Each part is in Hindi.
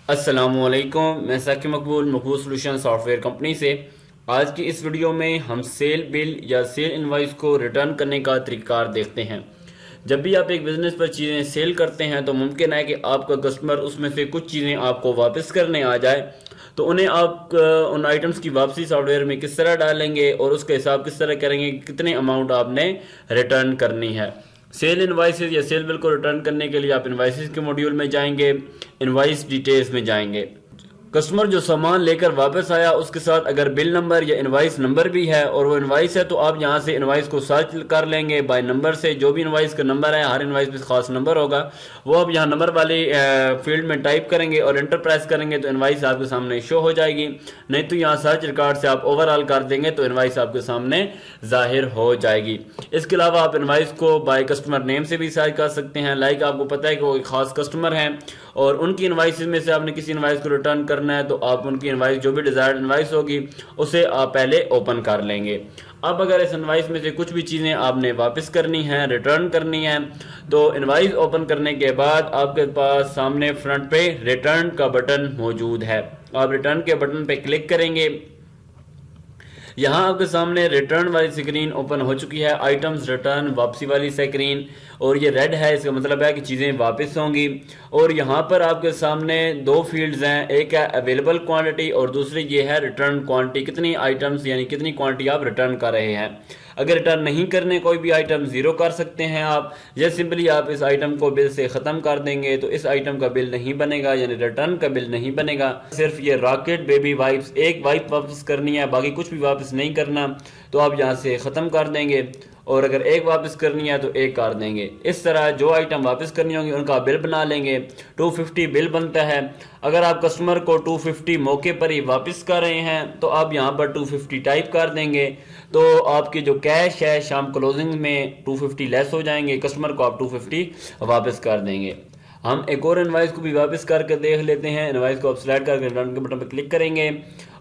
अस्सलामुअलैकुम, मैं साकिब मकबूल सोल्यूशन सॉफ्टवेयर कंपनी से। आज की इस वीडियो में हम सेल बिल या सेल इनवाइस को रिटर्न करने का तरीक़ार देखते हैं। जब भी आप एक बिज़नेस पर चीज़ें सेल करते हैं तो मुमकिन है कि आपका कस्टमर उसमें से कुछ चीज़ें आपको वापस करने आ जाए, तो उन्हें आप उन आइटम्स की वापसी सॉफ्टवेयर में किस तरह डालेंगे और उसका हिसाब किस तरह करेंगे, कितने अमाउंट आपने रिटर्न करनी है। सेल इनवाइसेस या सेल बिल को रिटर्न करने के लिए आप इनवाइसेस के मॉड्यूल में जाएंगे, इनवाइस डिटेल्स में जाएंगे। कस्टमर जो सामान लेकर वापस आया उसके साथ अगर बिल नंबर या इनवाइस नंबर भी है और वो इनवाइस है तो आप यहाँ से इनवाइस को सर्च कर लेंगे बाय नंबर से। जो भी इनवाइस का नंबर है, हर इनवाइस पे खास नंबर होगा, वो आप यहाँ नंबर वाली फील्ड में टाइप करेंगे और एंटर प्रेस करेंगे तो इनवाइस आपके सामने शो हो जाएगी। नहीं तो यहाँ सर्च रिकॉर्ड से आप ओवरऑल कर देंगे तो इनवाइस आपके सामने जाहिर हो जाएगी। इसके अलावा आप इनवाइस को बाय कस्टमर नेम से भी सर्च कर सकते हैं। लाइक आपको पता है कि वो एक खास कस्टमर हैं और उनकी इनवाइस में से आपने किसी इनवाइस को रिटर्न करना है तो आप उनकी इनवाइस, जो भी डिजायर्ड इनवाइस होगी, उसे आप पहले ओपन कर लेंगे। अब अगर इस इनवाइस में से कुछ भी चीज़ें आपने वापस करनी है, रिटर्न करनी है, तो इनवाइस ओपन करने के बाद आपके पास सामने फ्रंट पे रिटर्न का बटन मौजूद है। आप रिटर्न के बटन पे क्लिक करेंगे। यहाँ आपके सामने रिटर्न वाली स्क्रीन ओपन हो चुकी है, आइटम्स रिटर्न वापसी वाली स्क्रीन, और ये रेड है, इसका मतलब है कि चीज़ें वापस होंगी। और यहाँ पर आपके सामने दो फील्ड्स हैं, एक है अवेलेबल क्वांटिटी और दूसरी ये है रिटर्न क्वांटिटी, कितनी आइटम्स यानी कितनी क्वांटिटी आप रिटर्न कर रहे हैं। अगर रिटर्न नहीं करने कोई भी आइटम ज़ीरो कर सकते हैं आप, या सिंपली आप इस आइटम को बिल से ख़त्म कर देंगे तो इस आइटम का बिल नहीं बनेगा, यानी रिटर्न का बिल नहीं बनेगा। सिर्फ ये रॉकेट बेबी वाइप्स, एक वाइप वापस करनी है, बाकी कुछ भी वापस नहीं करना, तो आप यहाँ से ख़त्म कर देंगे। और अगर एक वापस करनी है तो एक कर देंगे। इस तरह जो आइटम वापस करनी होंगी उनका बिल बना लेंगे। 250 बिल बनता है। अगर आप कस्टमर को 250 मौके पर ही वापस कर रहे हैं तो आप यहाँ पर 250 टाइप कर देंगे, तो आपकी जो कैश है शाम क्लोजिंग में 250 लेस हो जाएंगे, कस्टमर को आप 250 वापस कर देंगे। हम एक और इनवाइस को भी वापस करके देख लेते हैं। इनवाइस को आप सिलेक्ट करके रिटर्न के बटन पर क्लिक करेंगे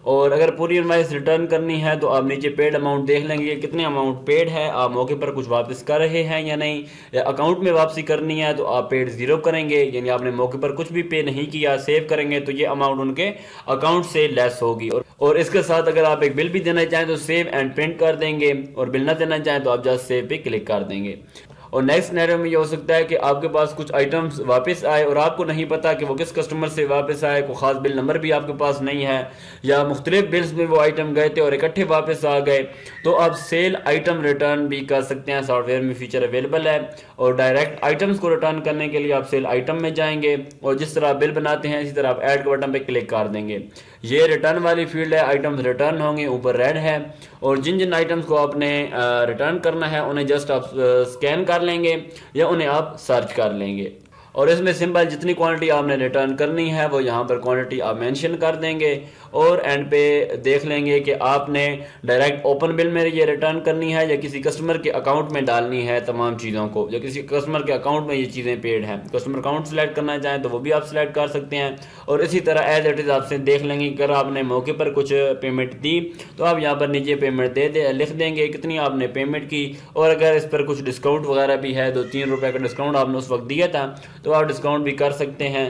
और अगर पूरी इनवाइस रिटर्न करनी है तो आप नीचे पेड अमाउंट देख लेंगे, कितने अमाउंट पेड है, आप मौके पर कुछ वापस कर रहे हैं या नहीं। या अकाउंट में वापसी करनी है तो आप पेड ज़ीरो करेंगे, यानी आपने मौके पर कुछ भी पे नहीं किया, सेव करेंगे तो ये अमाउंट उनके अकाउंट से लेस होगी। और इसके साथ अगर आप एक बिल भी देना चाहें तो सेव एंड प्रिंट कर देंगे, और बिल ना देना चाहें तो आप जस्ट सेव पे क्लिक कर देंगे। और नेक्स्ट सिनेरियो में ये हो सकता है कि आपके पास कुछ आइटम्स वापस आए और आपको नहीं पता कि वो किस कस्टमर से वापस आए, कोई खास बिल नंबर भी आपके पास नहीं है, या मुख्तलिफ बिल्स में वो आइटम गए थे और इकट्ठे वापस आ गए, तो आप सेल आइटम रिटर्न भी कर सकते हैं। सॉफ्टवेयर में फीचर अवेलेबल है। और डायरेक्ट आइटम्स को रिटर्न करने के लिए आप सेल आइटम में जाएंगे और जिस तरह आप बिल बनाते हैं इसी तरह आप ऐड के बटन पर क्लिक कर देंगे। ये रिटर्न वाली फील्ड है, आइटम्स रिटर्न होंगे, ऊपर रेड है। और जिन जिन आइटम्स को आपने रिटर्न करना है उन्हें जस्ट आप स्कैन कर लेंगे या उन्हें आप सर्च कर लेंगे, और इसमें सिंपल जितनी क्वांटिटी आपने रिटर्न करनी है वो यहाँ पर क्वांटिटी आप मेंशन कर देंगे। और एंड पे देख लेंगे कि आपने डायरेक्ट ओपन बिल में ये रिटर्न करनी है या किसी कस्टमर के अकाउंट में डालनी है तमाम चीज़ों को, या किसी कस्टमर के अकाउंट में ये चीज़ें पेड हैं। कस्टमर अकाउंट सेलेक्ट करना चाहें तो वो भी आप सिलेक्ट कर सकते हैं। और इसी तरह एज इट इज़ आपसे देख लेंगे, अगर आपने मौके पर कुछ पेमेंट दी तो आप यहाँ पर नीचे पेमेंट लिख देंगे कितनी आपने पेमेंट की, और अगर इस पर कुछ डिस्काउंट वगैरह भी है, 2-3 रुपये का डिस्काउंट आपने उस वक्त दिया था तो आप डिस्काउंट भी कर सकते हैं।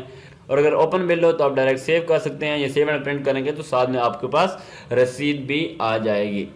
और अगर ओपन बिल हो तो आप डायरेक्ट सेव कर सकते हैं, ये सेव एंड प्रिंट करेंगे तो साथ में आपके पास रसीद भी आ जाएगी।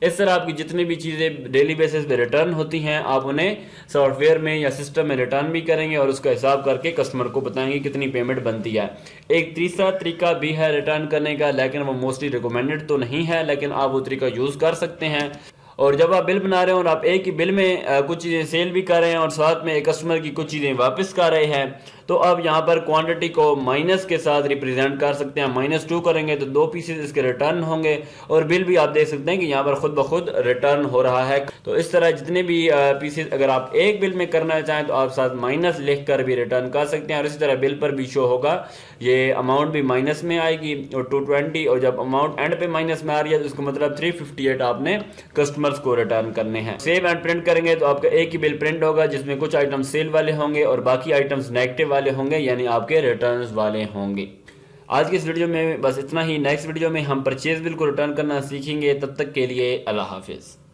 इस तरह आपकी जितनी भी चीज़ें डेली बेसिस पे रिटर्न होती हैं आप उन्हें सॉफ्टवेयर में या सिस्टम में रिटर्न भी करेंगे और उसका हिसाब करके कस्टमर को बताएंगे कितनी पेमेंट बनती है। एक तीसरा तरीका भी है रिटर्न करने का, लेकिन वो मोस्टली रिकमेंडेड तो नहीं है, लेकिन आप वो तरीका यूज़ कर सकते हैं। और जब आप बिल बना रहे हो और आप एक ही बिल में कुछ चीज़ें सेल भी कर रहे हैं और साथ में एक कस्टमर की कुछ चीज़ें वापस कर रहे हैं, तो आप यहाँ पर क्वांटिटी को माइनस के साथ रिप्रेजेंट कर सकते हैं। -2 करेंगे तो 2 पीसेस इसके रिटर्न होंगे, और बिल भी आप देख सकते हैं कि यहाँ पर खुद ब खुद रिटर्न हो रहा है। तो इस तरह जितने भी पीसेस अगर आप एक बिल में करना चाहें तो आप साथ माइनस लिख कर भी रिटर्न कर सकते हैं, और इसी तरह बिल पर भी शो होगा, ये अमाउंट भी माइनस में आएगी और 220, और जब अमाउंट एंड पे माइनस में आ रही है तो इसका मतलब 358 आपने कस्टमर्स को रिटर्न करने हैं। सेव एंड प्रिंट करेंगे तो आपका एक ही बिल प्रिंट होगा जिसमें कुछ आइटम सेल वाले होंगे और बाकी आइटम्स नेगेटिव वाले होंगे, यानी आपके रिटर्न्स वाले होंगे। आज की इस वीडियो में बस इतना ही। नेक्स्ट वीडियो में हम परचेज बिल को रिटर्न करना सीखेंगे। तब तक के लिए अल्लाह हाफिज़।